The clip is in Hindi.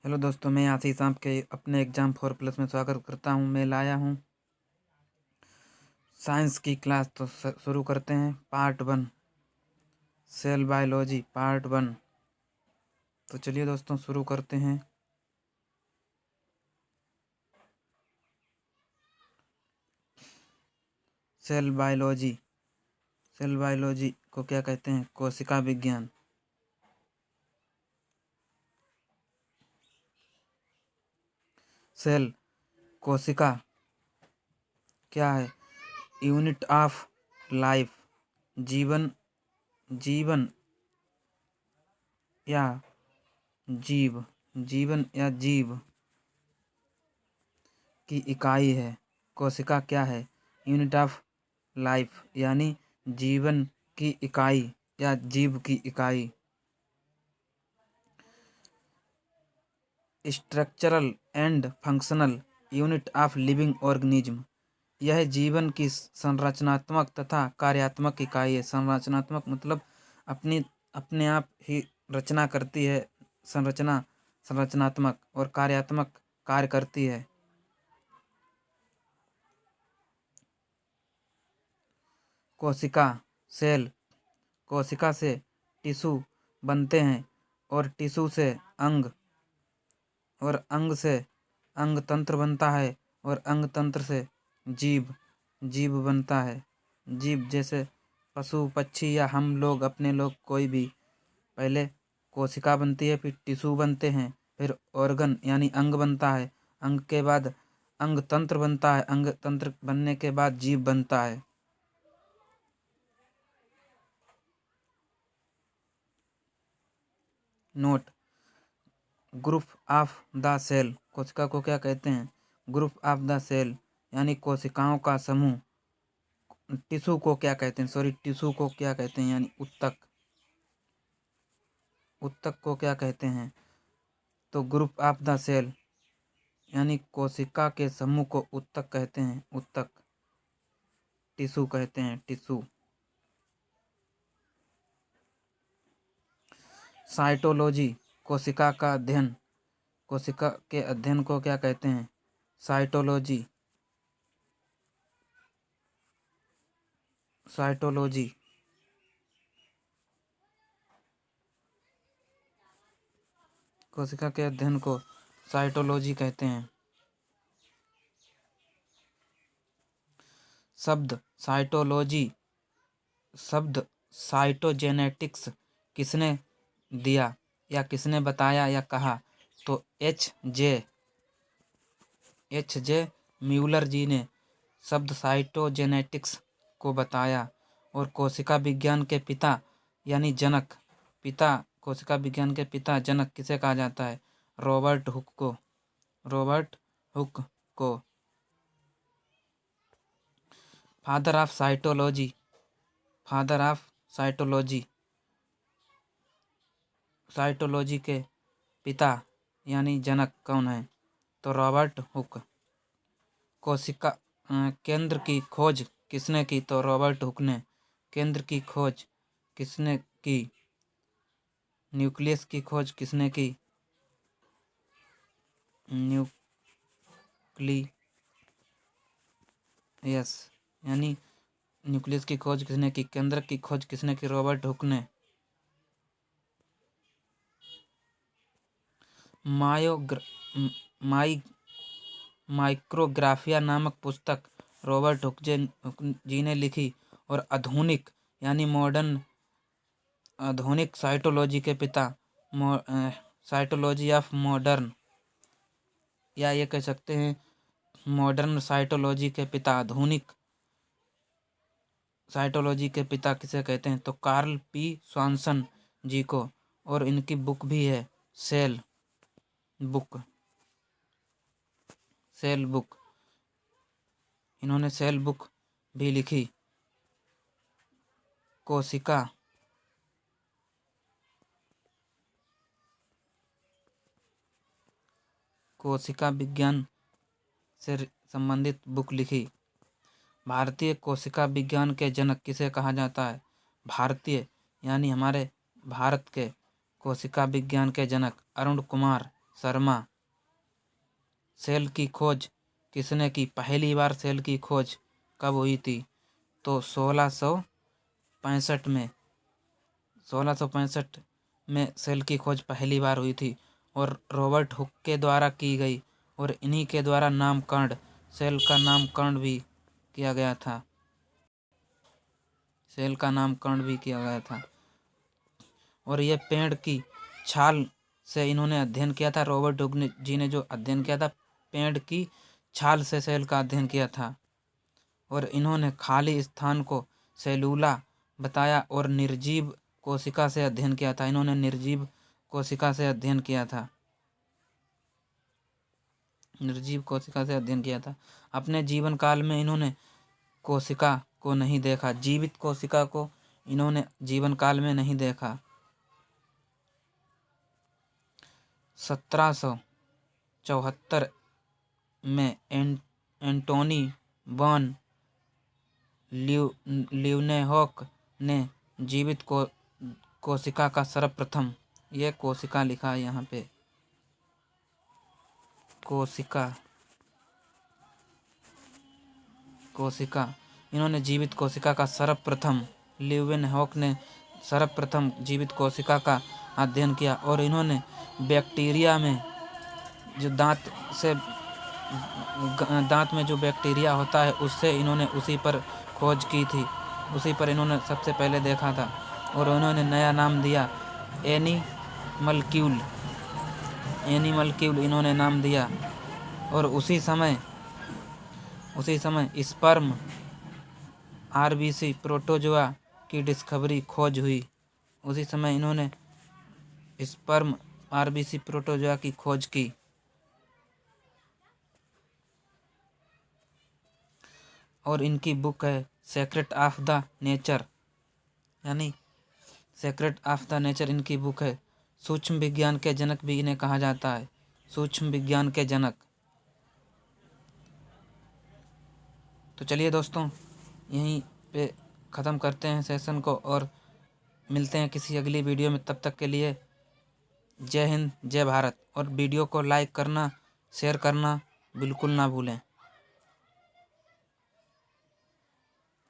हेलो दोस्तों, मैं आशीष आपके अपने एग्ज़ाम 4+ में स्वागत करता हूं। मैं लाया हूं साइंस की क्लास। तो शुरू करते हैं। Part 1 cell biology part 1। तो चलिए दोस्तों शुरू करते हैं। सेल बायोलॉजी को क्या कहते हैं? कोशिका विज्ञान। सेल कोशिका क्या है? यूनिट ऑफ लाइफ, जीवन या जीव की इकाई है। कोशिका क्या है? यूनिट ऑफ लाइफ, यानी जीवन की इकाई या जीव की इकाई। Structural and functional unit of living organism, यह जीवन की संरचनात्मक तथा कार्यात्मक इकाई है। संरचनात्मक मतलब अपने आप ही रचना करती है। संरचनात्मक और कार्यात्मक कार्य करती है। कोशिका सेल, कोशिका से टिश्यू बनते हैं और टिश्यू से अंग, और अंग से अंग तंत्र बनता है और अंग तंत्र से जीव बनता है। जीव जैसे पशु पक्षी या हम लोग, अपने लोग, कोई भी। पहले कोशिका बनती है, फिर टिश्यू बनते हैं, फिर ऑर्गन यानी अंग बनता है। अंग के बाद अंग तंत्र बनता है। अंग तंत्र बनने के बाद जीव बनता है। Note: group of the cell, कोशिका को क्या कहते हैं? ग्रुप ऑफ द सेल यानी कोशिकाओं का समूह। टिश्यू को क्या कहते हैं? टिश्यू को क्या कहते हैं? यानी उत्तक। उत्तक को क्या कहते हैं? तो ग्रुप ऑफ द सेल यानी कोशिका के समूह को उत्तक कहते हैं। उत्तक। टिश्यू कहते हैं, टिश्यू। साइटोलॉजी, कोशिका का अध्ययन। कोशिका के अध्ययन को क्या कहते हैं? साइटोलॉजी। साइटोलॉजी। कोशिका के अध्ययन को साइटोलॉजी कहते हैं। शब्द साइटोलॉजी, शब्द साइटोजेनेटिक्स किसने दिया या किसने बताया या कहा? तो एच जे म्यूलर जी ने शब्द साइटोजेनेटिक्स को बताया। और कोशिका विज्ञान के पिता यानी जनक, कोशिका विज्ञान के पिता जनक किसे कहा जाता है? रॉबर्ट हुक को। रॉबर्ट हुक को। Father of cytology, father of cytology, cytology के पिता यानी जनक कौन है? तो रॉबर्ट हुक। कोशिका केंद्र की खोज किसने की? तो रॉबर्ट हुक ने। केंद्र की खोज किसने की? न्यूक्लियस की खोज किसने की? न्यूक्लियस यानी न्यूक्लियस की खोज किसने की? केंद्र की खोज किसने की? रॉबर्ट हुक ने। माइक्रोग्राफिया नामक पुस्तक रॉबर्ट हुक जी ने लिखी। और आधुनिक यानी मॉडर्न, आधुनिक साइटोलॉजी के पिता, साइटोलॉजी ऑफ मॉडर्न, या ये कह सकते हैं मॉडर्न साइटोलॉजी के पिता, आधुनिक साइटोलॉजी के पिता किसे कहते हैं? तो कार्ल पी स्वानसन जी को। और इनकी बुक भी है, सेल बुक। सेल बुक, इन्होंने सेल बुक भी लिखी। कोशिका विज्ञान से संबंधित बुक लिखी। भारतीय कोशिका विज्ञान के जनक किसे कहा जाता है? भारतीय यानी हमारे भारत के कोशिका विज्ञान के जनक अरुण कुमार शर्मा। सेल की खोज किसने की? पहली बार सेल की खोज कब हुई थी? तो 1665 में। 1665 में सेल की खोज पहली बार हुई थी और रॉबर्ट हुक के द्वारा की गई, और इन्हीं के द्वारा नामकरण, सेल का नामकरण भी किया गया था। सेल का नामकरण भी किया गया था। और ये पेड़ की छाल से इन्होंने अध्ययन किया था। रॉबर्ट हुक जी ने जो अध्ययन किया था, पेड़ की छाल से सेल का अध्ययन किया था। और इन्होंने खाली स्थान को सेलूला बताया और निर्जीव कोशिका से अध्ययन किया था। इन्होंने निर्जीव कोशिका से अध्ययन किया था। निर्जीव कोशिका से अध्ययन किया था। अपने जीवन काल में इन्होंने कोशिका को नहीं देखा, जीवित कोशिका को इन्होंने जीवन काल में नहीं देखा। 1774 में एंटोनी वॉन ल्यूवेनहॉक ने जीवित कोशिका का सर्वप्रथम, ये कोशिका लिखा है यहाँ पे, कोशिका इन्होंने जीवित कोशिका का सर्वप्रथम, ल्यूवेनहॉक ने सर्वप्रथम जीवित कोशिका का अध्ययन किया। और इन्होंने बैक्टीरिया में जो दांत में जो बैक्टीरिया होता है, उससे इन्होंने उसी पर खोज की थी, उसी पर इन्होंने सबसे पहले देखा था। और उन्होंने नया नाम दिया एनिमलक्यूल इन्होंने नाम दिया। और उसी समय स्पर्म आरबीसी प्रोटोजोआ की डिस्कवरी, खोज हुई। उसी समय इन्होंने स्पर्म आरबीसी प्रोटोजोआ की खोज की। और इनकी बुक है सीक्रेट ऑफ द नेचर, यानी सीक्रेट ऑफ द नेचर इनकी बुक है। सूक्ष्म विज्ञान के जनक भी इन्हें कहा जाता है, सूक्ष्म विज्ञान के जनक। तो चलिए दोस्तों, यहीं पे ख़त्म करते हैं सेशन को और मिलते हैं किसी अगली वीडियो में। तब तक के लिए जय हिंद, जय भारत। और वीडियो को लाइक करना, शेयर करना बिल्कुल ना भूलें।